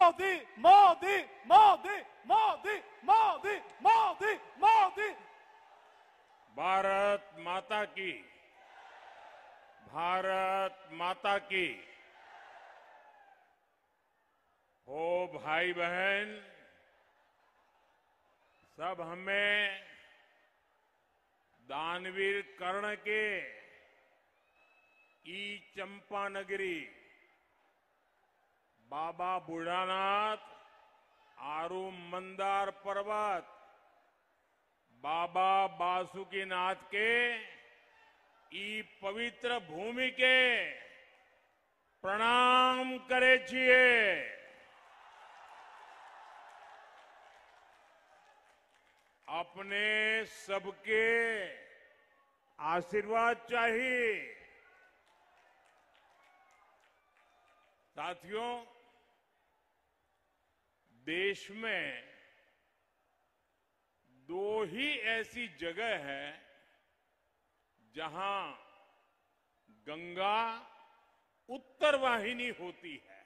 मोदी मोदी मोदी मोदी मोदी मोदी मोदी। भारत माता की, भारत माता की। हो भाई बहन, सब हमें दानवीर कर्ण के ई चंपा नगरी, बाबा बूढ़ानाथ, आरू मंदार पर्वत, बाबा बासुकीनाथ के ई पवित्र भूमि के प्रणाम करे छिए। अपने सबके आशीर्वाद चाहिए। साथियों, देश में दो ही ऐसी जगह है जहां गंगा उत्तर वाहिनी होती है,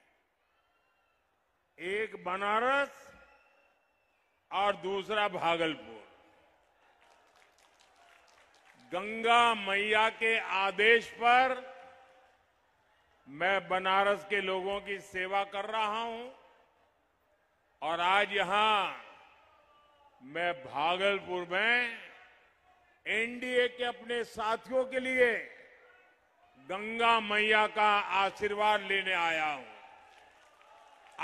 एक बनारस और दूसरा भागलपुर। गंगा मैया के आदेश पर मैं बनारस के लोगों की सेवा कर रहा हूं और आज यहां मैं भागलपुर में एनडीए के अपने साथियों के लिए गंगा मैया का आशीर्वाद लेने आया हूं।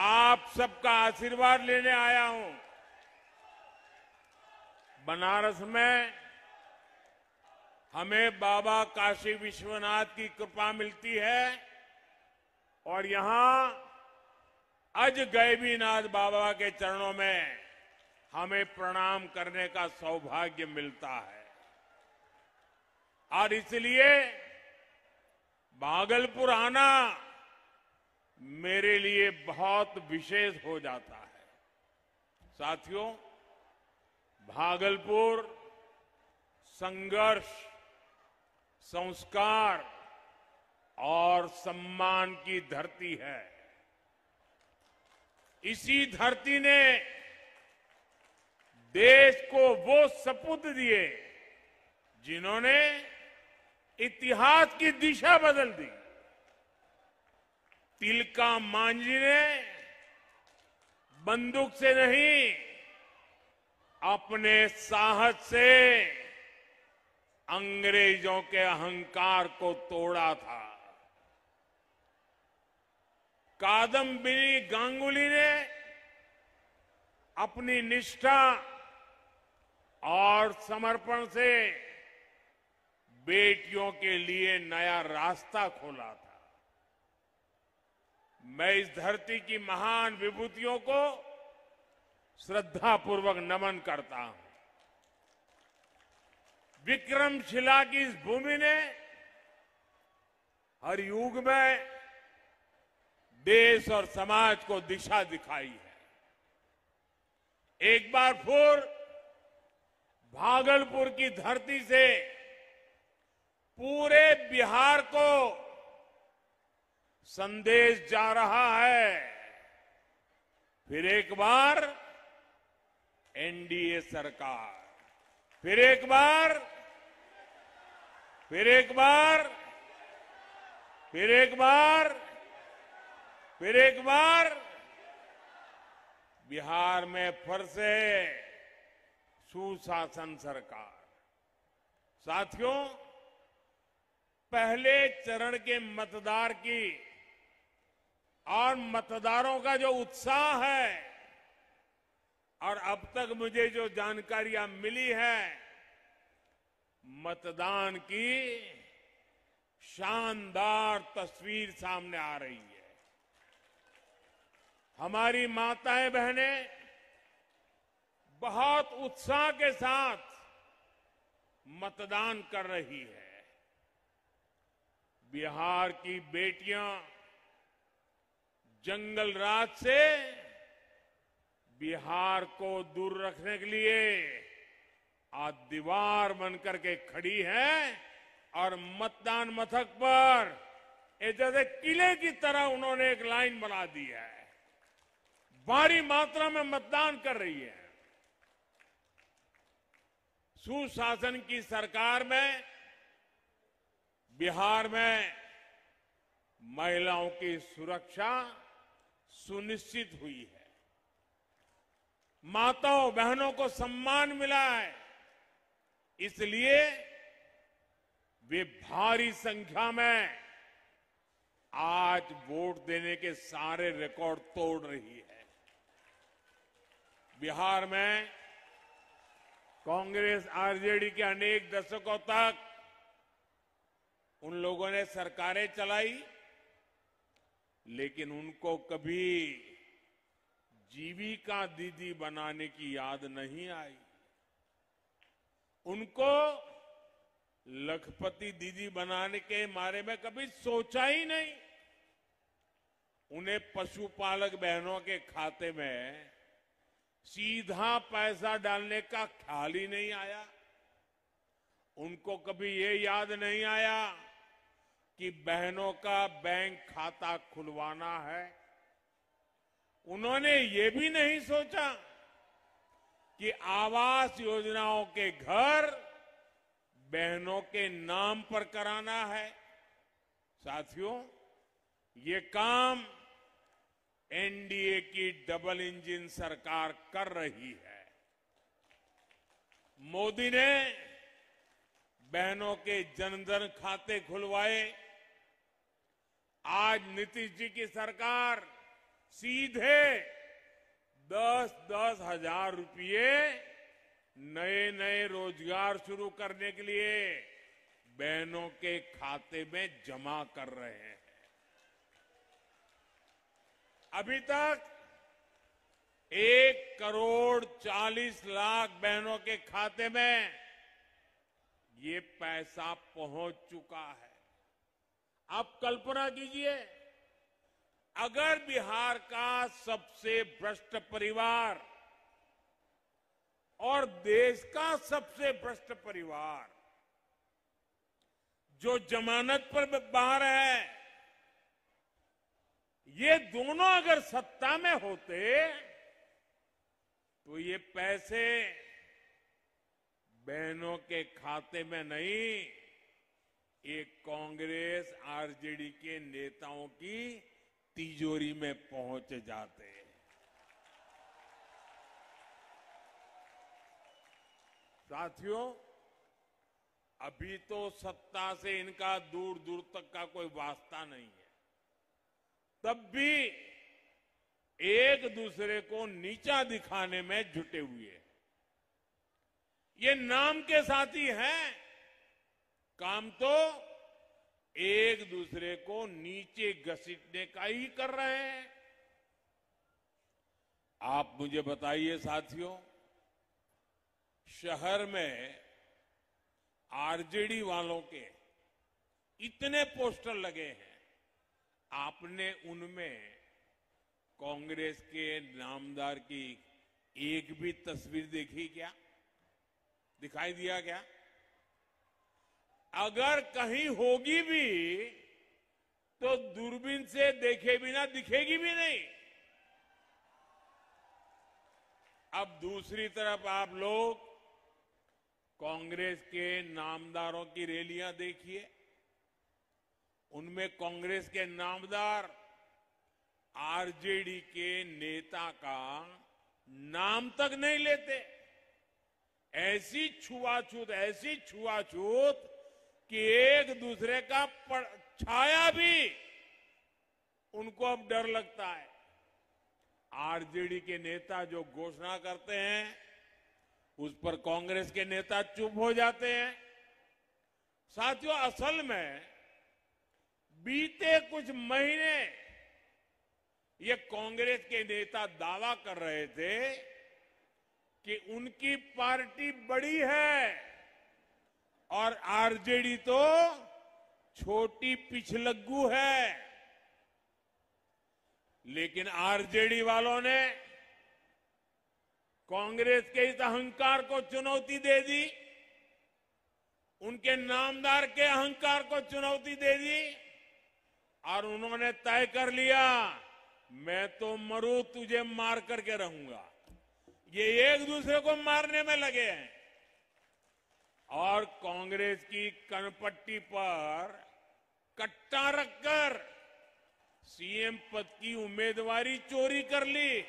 आप सबका आशीर्वाद लेने आया हूं। बनारस में हमें बाबा काशी विश्वनाथ की कृपा मिलती है और यहां अजगैबीनाथ बाबा के चरणों में हमें प्रणाम करने का सौभाग्य मिलता है और इसलिए भागलपुर आना मेरे लिए बहुत विशेष हो जाता है। साथियों, भागलपुर संघर्ष, संस्कार और सम्मान की धरती है। इसी धरती ने देश को वो सपूत दिए जिन्होंने इतिहास की दिशा बदल दी। तिलका मांझी ने बंदूक से नहीं, अपने साहस से अंग्रेजों के अहंकार को तोड़ा था। कादम्बिनी गांगुली ने अपनी निष्ठा और समर्पण से बेटियों के लिए नया रास्ता खोला था। मैं इस धरती की महान विभूतियों को श्रद्धापूर्वक नमन करता हूं। विक्रमशिला की इस भूमि ने हर युग में देश और समाज को दिशा दिखाई है। एक बार फिर भागलपुर की धरती से पूरे बिहार को संदेश जा रहा है। फिर एक बार एनडीए सरकार, फिर एक बार, फिर एक बार, फिर एक बार, फिर एक बार बिहार में फिर से सुशासन सरकार। साथियों, पहले चरण के मतदार की और मतदारों का जो उत्साह है और अब तक मुझे जो जानकारियां मिली है, मतदान की शानदार तस्वीर सामने आ रही है। हमारी माताएं बहनें बहुत उत्साह के साथ मतदान कर रही है। बिहार की बेटियां जंगल राज से बिहार को दूर रखने के लिए आज दीवार बनकर के खड़ी है और मतदान मथक पर जैसे किले की तरह उन्होंने एक लाइन बना दी है। भारी मात्रा में मतदान कर रही है। सुशासन की सरकार में बिहार में महिलाओं की सुरक्षा सुनिश्चित हुई है। माताओं बहनों को सम्मान मिला है, इसलिए वे भारी संख्या में आज वोट देने के सारे रिकॉर्ड तोड़ रही है। बिहार में कांग्रेस आरजेडी के अनेक दशकों तक उन लोगों ने सरकारें चलाई, लेकिन उनको कभी जीविका दीदी बनाने की याद नहीं आई। उनको लखपति दीदी बनाने के बारे में कभी सोचा ही नहीं। उन्हें पशुपालक बहनों के खाते में सीधा पैसा डालने का ख्याल ही नहीं आया। उनको कभी ये याद नहीं आया कि बहनों का बैंक खाता खुलवाना है। उन्होंने ये भी नहीं सोचा कि आवास योजनाओं के घर बहनों के नाम पर कराना है। साथियों, ये काम एनडीए की डबल इंजन सरकार कर रही है। मोदी ने बहनों के जनधन खाते खुलवाए। आज नीतीश जी की सरकार सीधे 10-10 हजार रुपये नए नए रोजगार शुरू करने के लिए बहनों के खाते में जमा कर रहे हैं। अभी तक 1,40,00,000 बहनों के खाते में ये पैसा पहुंच चुका है। आप कल्पना कीजिए, अगर बिहार का सबसे भ्रष्ट परिवार और देश का सबसे भ्रष्ट परिवार जो जमानत पर बाहर है, ये दोनों अगर सत्ता में होते तो ये पैसे बहनों के खाते में नहीं, एक कांग्रेस आरजेडी के नेताओं की तिजोरी में पहुंच जाते। साथियों, अभी तो सत्ता से इनका दूर दूर तक का कोई वास्ता नहीं है, तब भी एक दूसरे को नीचा दिखाने में जुटे हुए हैं। ये नाम के साथी हैं, काम तो एक दूसरे को नीचे घसीटने का ही कर रहे हैं। आप मुझे बताइए साथियों, शहर में आरजेडी वालों के इतने पोस्टर लगे हैं, आपने उनमें कांग्रेस के नामदार की एक भी तस्वीर देखी क्या? दिखाई दिया क्या? अगर कहीं होगी भी तो दूरबीन से देखे बिना दिखेगी भी नहीं। अब दूसरी तरफ आप लोग कांग्रेस के नामदारों की रैलियां देखिए, उनमें कांग्रेस के नामदार आरजेडी के नेता का नाम तक नहीं लेते। ऐसी छुआछूत कि एक दूसरे का छाया भी उनको अब डर लगता है। आरजेडी के नेता जो घोषणा करते हैं उस पर कांग्रेस के नेता चुप हो जाते हैं। साथियों, असल में बीते कुछ महीने ये कांग्रेस के नेता दावा कर रहे थे कि उनकी पार्टी बड़ी है और आरजेडी तो छोटी पिछलग्गू है। लेकिन आरजेडी वालों ने कांग्रेस के इस अहंकार को चुनौती दे दी, उनके नामदार के अहंकार को चुनौती दे दी और उन्होंने तय कर लिया मैं तो मरूं तुझे मार करके रहूंगा, ये एक दूसरे को मारने में लगे हैं। और कांग्रेस की कनपट्टी पर कट्टा रखकर सीएम पद की उम्मीदवारी चोरी कर ली।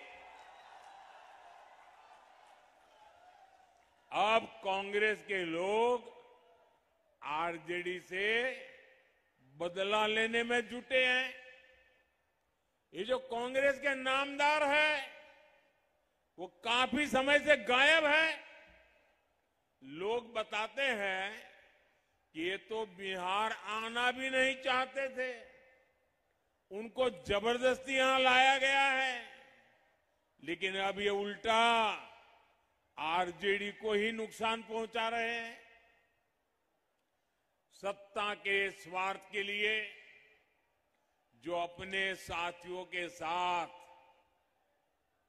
अब कांग्रेस के लोग आरजेडी से बदला लेने में जुटे हैं। ये जो कांग्रेस के नामदार है वो काफी समय से गायब है। लोग बताते हैं कि ये तो बिहार आना भी नहीं चाहते थे, उनको जबरदस्ती यहां लाया गया है। लेकिन अब ये उल्टा आरजेडी को ही नुकसान पहुंचा रहे हैं। सत्ता के स्वार्थ के लिए जो अपने साथियों के साथ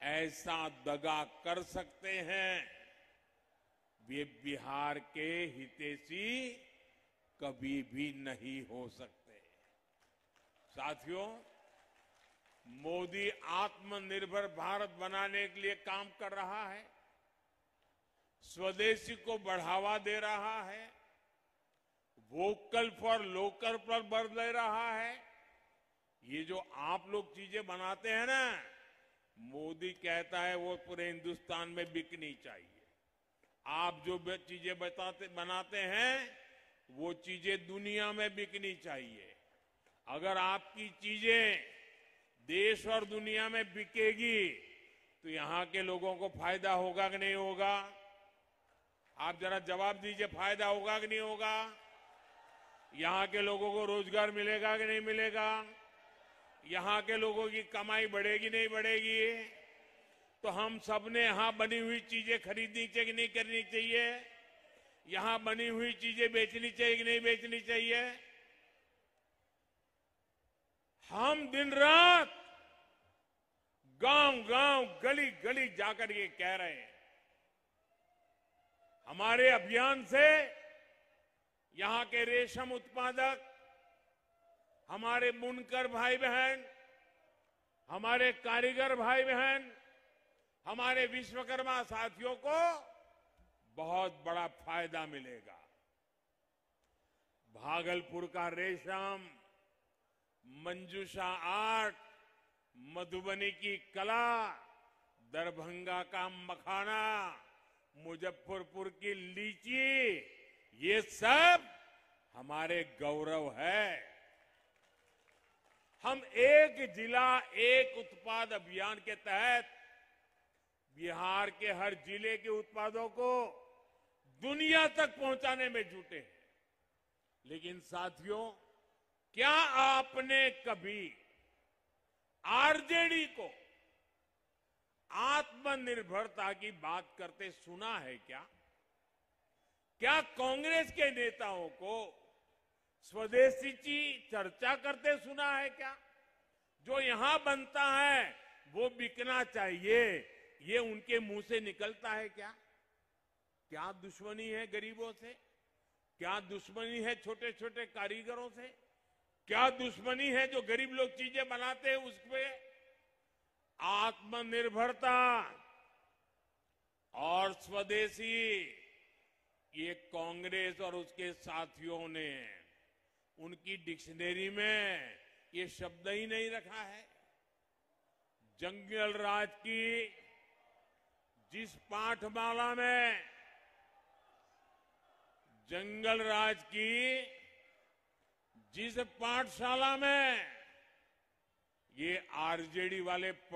ऐसा दगा कर सकते हैं, वे बिहार के हितैषी कभी भी नहीं हो सकते। साथियों, मोदी आत्मनिर्भर भारत बनाने के लिए काम कर रहा है, स्वदेशी को बढ़ावा दे रहा है, वोकल फॉर लोकल पर बल दे रहा है। ये जो आप लोग चीजें बनाते हैं ना, मोदी कहता है वो पूरे हिंदुस्तान में बिकनी चाहिए। आप जो चीजें बनाते हैं वो चीजें दुनिया में बिकनी चाहिए। अगर आपकी चीजें देश और दुनिया में बिकेगी तो यहां के लोगों को फायदा होगा कि नहीं होगा? आप जरा जवाब दीजिए, फायदा होगा कि नहीं होगा? यहां के लोगों को रोजगार मिलेगा कि नहीं मिलेगा? यहां के लोगों की कमाई बढ़ेगी नहीं बढ़ेगी? तो हम सबने यहां बनी हुई चीजें खरीदनी चाहिए कि नहीं करनी चाहिए? यहां बनी हुई चीजें बेचनी चाहिए कि नहीं बेचनी चाहिए? हम दिन रात गांव गांव गली गली जाकर ये कह रहे हैं, हमारे अभियान से यहां के रेशम उत्पादक, हमारे बुनकर भाई बहन, हमारे कारीगर भाई बहन, हमारे विश्वकर्मा साथियों को बहुत बड़ा फायदा मिलेगा। भागलपुर का रेशम, मंजूषा आर्ट, मधुबनी की कला, दरभंगा का मखाना, मुजफ्फरपुर की लीची, ये सब हमारे गौरव है। हम एक जिला एक उत्पाद अभियान के तहत बिहार के हर जिले के उत्पादों को दुनिया तक पहुंचाने में जुटे हैं। लेकिन साथियों, क्या आपने कभी आरजेडी को आत्मनिर्भरता की बात करते सुना है क्या? क्या कांग्रेस के नेताओं को स्वदेशी की चर्चा करते सुना है क्या? जो यहां बनता है वो बिकना चाहिए, ये उनके मुंह से निकलता है क्या? क्या दुश्मनी है गरीबों से? क्या दुश्मनी है छोटे छोटे कारीगरों से? क्या दुश्मनी है जो गरीब लोग चीजें बनाते हैं उसपे? आत्मनिर्भरता और स्वदेशी, ये कांग्रेस और उसके साथियों ने उनकी डिक्शनरी में ये शब्द ही नहीं रखा है। जंगल राज की जिस पाठमाला में, जंगल राज की जिस पाठशाला में ये आरजेडी वाले